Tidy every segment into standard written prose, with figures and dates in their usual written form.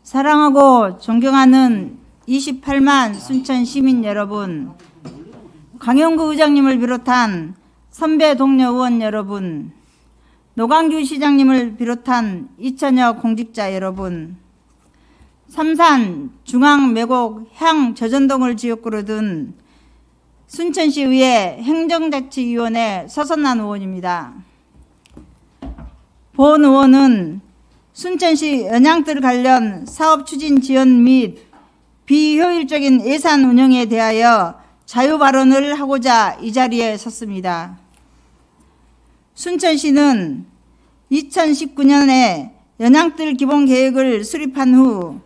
사랑하고 존경하는 28만 순천 시민 여러분, 강영구 의장님을 비롯한 선배 동료 의원 여러분, 노광규 시장님을 비롯한 이천여 공직자 여러분, 삼산 중앙 매곡 향 저전동을 지역구로 둔 순천시의회 행정자치위원회 서선난 의원입니다. 본 의원은 순천시 연양뜰 관련 사업 추진 지연 및 비효율적인 예산 운영에 대하여 자유 발언을 하고자 이 자리에 섰습니다. 순천시는 2019년에 연양뜰 기본계획을 수립한 후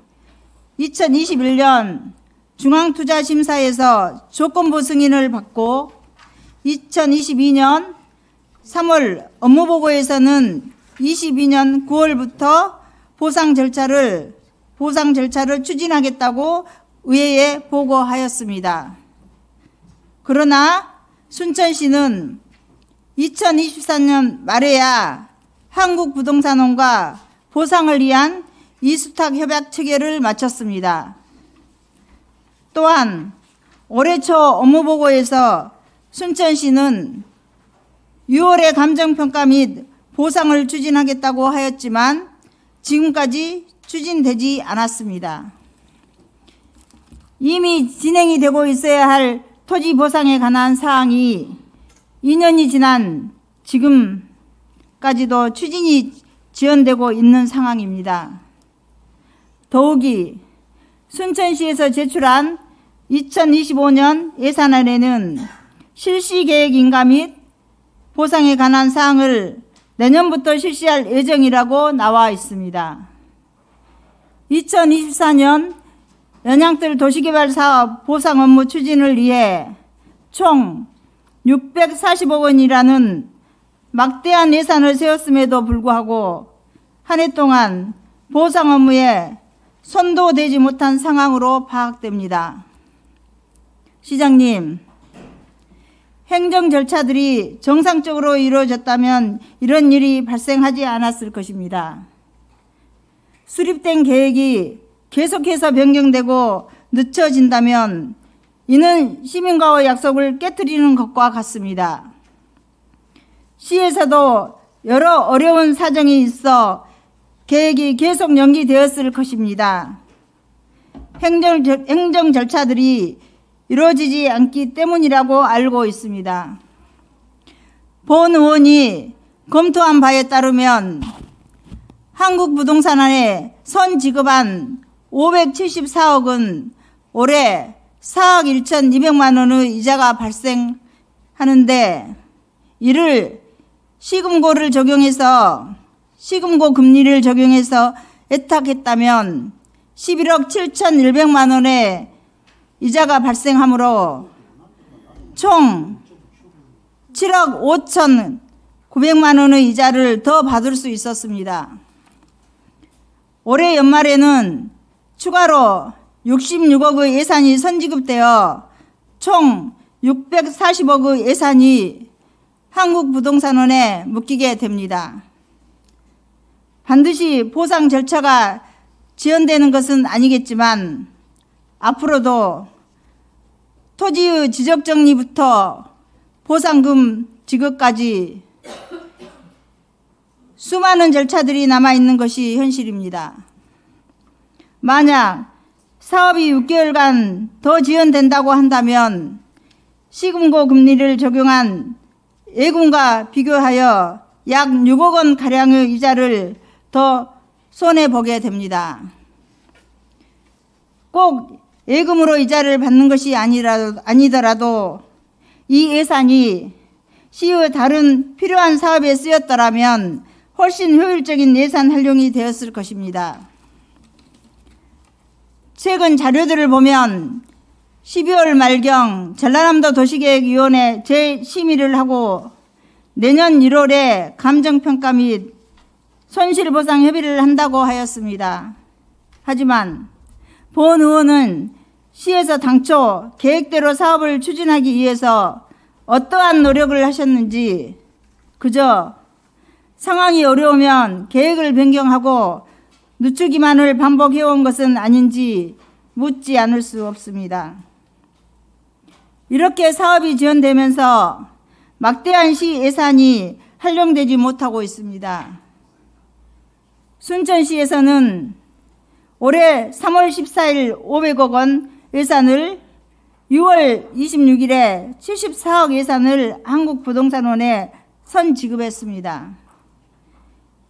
2021년 중앙투자심사에서 조건부 승인을 받고 2022년 3월 업무보고에서는 22년 9월부터 보상 절차를 추진하겠다고 의회에 보고하였습니다. 그러나 순천시는 2024년 말에야 한국부동산원과 보상을 위한 이수탁 협약 체결을 마쳤습니다. 또한 올해 초 업무보고에서 순천시는 6월에 감정평가 및 보상을 추진하겠다고 하였지만 지금까지 추진되지 않았습니다. 이미 진행이 되고 있어야 할 토지 보상에 관한 사항이 2년이 지난 지금까지도 추진이 지연되고 있는 상황입니다. 더욱이 순천시에서 제출한 2025년 예산안에는 실시계획 인가 및 보상에 관한 사항을 내년부터 실시할 예정이라고 나와 있습니다. 2024년 연양뜰 도시개발사업 보상 업무 추진을 위해 총 640억 원이라는 막대한 예산을 세웠음에도 불구하고 한 해 동안 보상 업무에 손도 대지 못한 상황으로 파악됩니다. 시장님, 행정 절차들이 정상적으로 이루어졌다면 이런 일이 발생하지 않았을 것입니다. 수립된 계획이 계속해서 변경되고 늦춰진다면 이는 시민과의 약속을 깨트리는 것과 같습니다. 시에서도 여러 어려운 사정이 있어 계획이 계속 연기되었을 것입니다. 행정 절차들이 이루어지지 않기 때문이라고 알고 있습니다. 본 의원이 검토한 바에 따르면 한국부동산원에 선 지급한 574억은 올해 4억 1,200만 원의 이자가 발생하는데 이를 시금고 금리를 적용해서 애탁했다면 11억 7,100만 원의 이자가 발생하므로 총 7억 5,900만 원의 이자를 더 받을 수 있었습니다. 올해 연말에는 추가로 66억의 예산이 선지급되어 총 640억의 예산이 한국부동산원에 묶이게 됩니다. 반드시 보상 절차가 지연되는 것은 아니겠지만 앞으로도 토지의 지적정리부터 보상금 지급까지 수많은 절차들이 남아있는 것이 현실입니다. 만약 사업이 6개월간 더 지연된다고 한다면 시금고 금리를 적용한 예금과 비교하여 약 6억 원 가량의 이자를 더 손해보게 됩니다. 꼭 예금으로 이자를 받는 것이 아니더라도 이 예산이 시의 다른 필요한 사업에 쓰였더라면 훨씬 효율적인 예산 활용이 되었을 것입니다. 최근 자료들을 보면 12월 말경 전라남도 도시계획위원회 재심의를 하고 내년 1월에 감정평가 및 손실보상 협의를 한다고 하였습니다. 하지만 본 의원은 시에서 당초 계획대로 사업을 추진하기 위해서 어떠한 노력을 하셨는지 그저 상황이 어려우면 계획을 변경하고 늦추기만을 반복해온 것은 아닌지 묻지 않을 수 없습니다. 이렇게 사업이 지연되면서 막대한 시 예산이 활용되지 못하고 있습니다. 순천시에서는 올해 3월 14일 500억 원 예산을 6월 26일에 74억 예산을 한국부동산원에 선지급했습니다.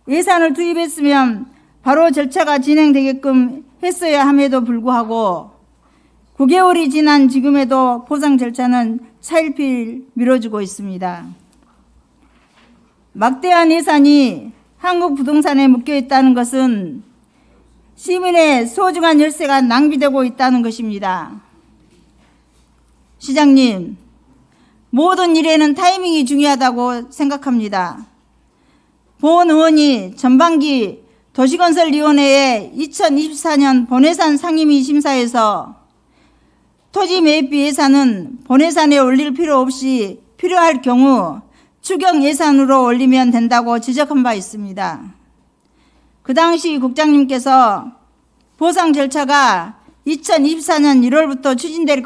예산을 투입했으면 바로 절차가 진행되게끔 했어야 함에도 불구하고 9개월이 지난 지금에도 보상 절차는 차일피일 미뤄지고 있습니다. 막대한 예산이 한국부동산에 묶여 있다는 것은 시민의 소중한 열쇠가 낭비되고 있다는 것입니다. 시장님, 모든 일에는 타이밍이 중요하다고 생각합니다. 본 의원이 전반기 도시건설위원회의 2024년 본예산 상임위 심사에서 토지 매입비 예산은 본예산에 올릴 필요 없이 필요할 경우 추경 예산으로 올리면 된다고 지적한 바 있습니다. 그 당시 국장님께서 보상 절차가 2024년 1월부터 추진될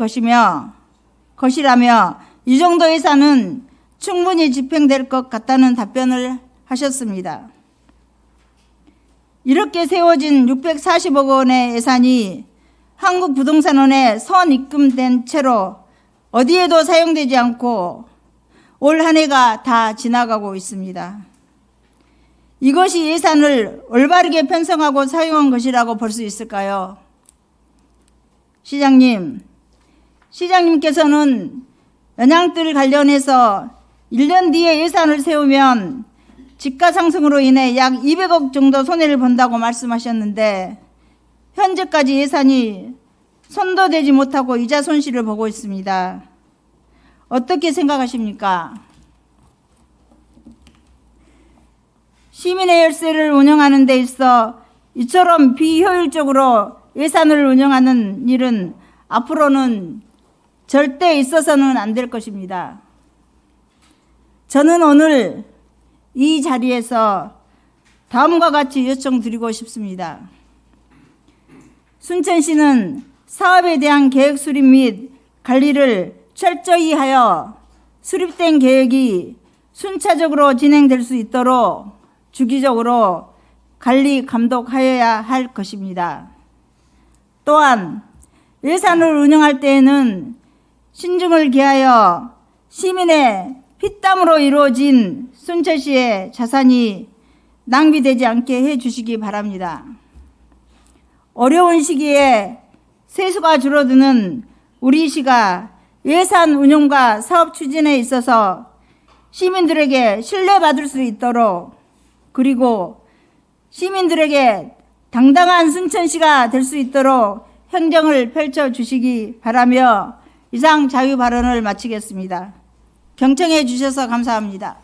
것이라며 이 정도 예산은 충분히 집행될 것 같다는 답변을 하셨습니다. 이렇게 세워진 640억 원의 예산이 한국부동산원에 선입금된 채로 어디에도 사용되지 않고 올 한 해가 다 지나가고 있습니다. 이것이 예산을 올바르게 편성하고 사용한 것이라고 볼 수 있을까요? 시장님께서는 연양들 관련해서 1년 뒤에 예산을 세우면 집가 상승으로 인해 약 200억 정도 손해를 본다고 말씀하셨는데 현재까지 예산이 손도 대지 못하고 이자 손실을 보고 있습니다. 어떻게 생각하십니까? 시민의 열쇠를 운영하는 데 있어 이처럼 비효율적으로 예산을 운영하는 일은 앞으로는 절대 있어서는 안 될 것입니다. 저는 오늘 이 자리에서 다음과 같이 요청드리고 싶습니다. 순천시는 사업에 대한 계획 수립 및 관리를 철저히 하여 수립된 계획이 순차적으로 진행될 수 있도록 주기적으로 관리 감독하여야 할 것입니다. 또한 예산을 운영할 때에는 신중을 기하여 시민의 피땀으로 이루어진 순천시의 자산이 낭비되지 않게 해주시기 바랍니다. 어려운 시기에 세수가 줄어드는 우리 시가 예산 운용과 사업 추진에 있어서 시민들에게 신뢰받을 수 있도록 그리고 시민들에게 당당한 순천시가 될 수 있도록 행정을 펼쳐주시기 바라며 이상 자유 발언을 마치겠습니다. 경청해 주셔서 감사합니다.